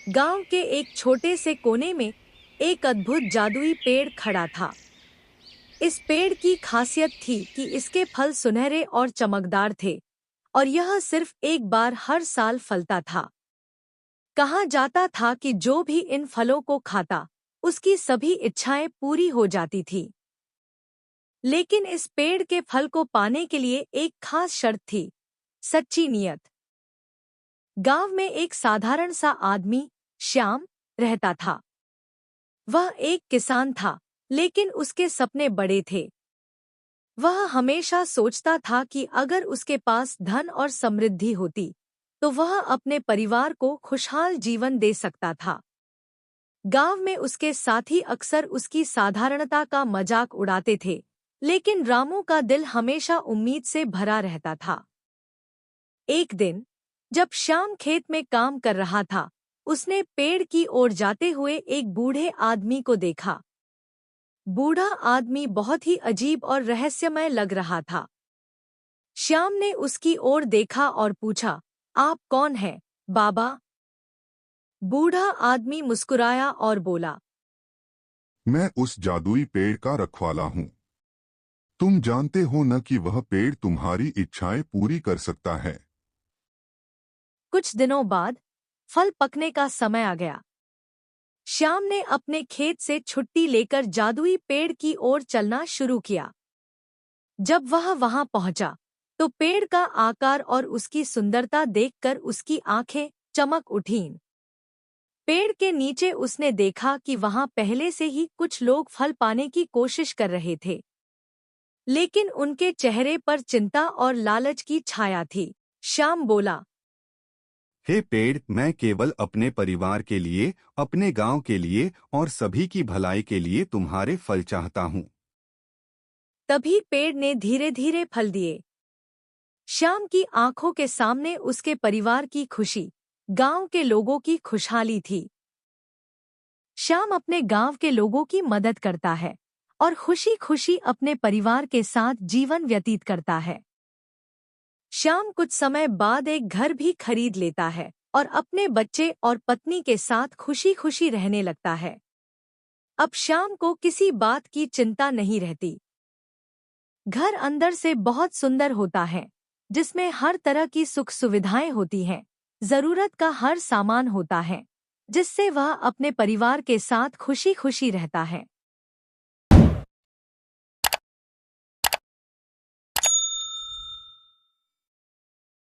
गांव के एक छोटे से कोने में एक अद्भुत जादुई पेड़ खड़ा था। इस पेड़ की खासियत थी कि इसके फल सुनहरे और चमकदार थे और यह सिर्फ एक बार हर साल फलता था। कहा जाता था कि जो भी इन फलों को खाता, उसकी सभी इच्छाएं पूरी हो जाती थी। लेकिन इस पेड़ के फल को पाने के लिए एक खास शर्त थी, सच्ची नीयत। गांव में एक साधारण सा आदमी, श्याम, रहता था। वह एक किसान था, लेकिन उसके सपने बड़े थे। वह हमेशा सोचता था कि अगर उसके पास धन और समृद्धि होती, तो वह अपने परिवार को खुशहाल जीवन दे सकता था। गांव में उसके साथी अक्सर उसकी साधारणता का मजाक उड़ाते थे, लेकिन रामू का दिल हमेशा उम्मीद से भरा रहता था। एक दिन, जब श्याम खेत में काम कर रहा था, उसने पेड़ की ओर जाते हुए एक बूढ़े आदमी को देखा। बूढ़ा आदमी बहुत ही अजीब और रहस्यमय लग रहा था। श्याम ने उसकी ओर देखा और पूछा, आप कौन हैं, बाबा? बूढ़ा आदमी मुस्कुराया और बोला, मैं उस जादुई पेड़ का रखवाला हूँ। तुम जानते हो न कि वह पेड़ तुम्हारी इच्छाएं पूरी कर सकता है। कुछ दिनों बाद फल पकने का समय आ गया। श्याम ने अपने खेत से छुट्टी लेकर जादुई पेड़ की ओर चलना शुरू किया। जब वह वहां पहुंचा, तो पेड़ का आकार और उसकी सुंदरता देखकर उसकी आंखें चमक उठीं। पेड़ के नीचे उसने देखा कि वहां पहले से ही कुछ लोग फल पाने की कोशिश कर रहे थे, लेकिन उनके चेहरे पर चिंता और लालच की छाया थी। श्याम बोला, हे पेड़, मैं केवल अपने परिवार के लिए, अपने गांव के लिए और सभी की भलाई के लिए तुम्हारे फल चाहता हूँ। तभी पेड़ ने धीरे धीरे फल दिए। श्याम की आंखों के सामने उसके परिवार की खुशी, गांव के लोगों की खुशहाली थी। श्याम अपने गांव के लोगों की मदद करता है और खुशी खुशी अपने परिवार के साथ जीवन व्यतीत करता है। श्याम कुछ समय बाद एक घर भी खरीद लेता है और अपने बच्चे और पत्नी के साथ खुशी खुशी रहने लगता है। अब श्याम को किसी बात की चिंता नहीं रहती। घर अंदर से बहुत सुंदर होता है, जिसमें हर तरह की सुख सुविधाएं होती हैं, जरूरत का हर सामान होता है, जिससे वह अपने परिवार के साथ खुशी खुशी रहता है।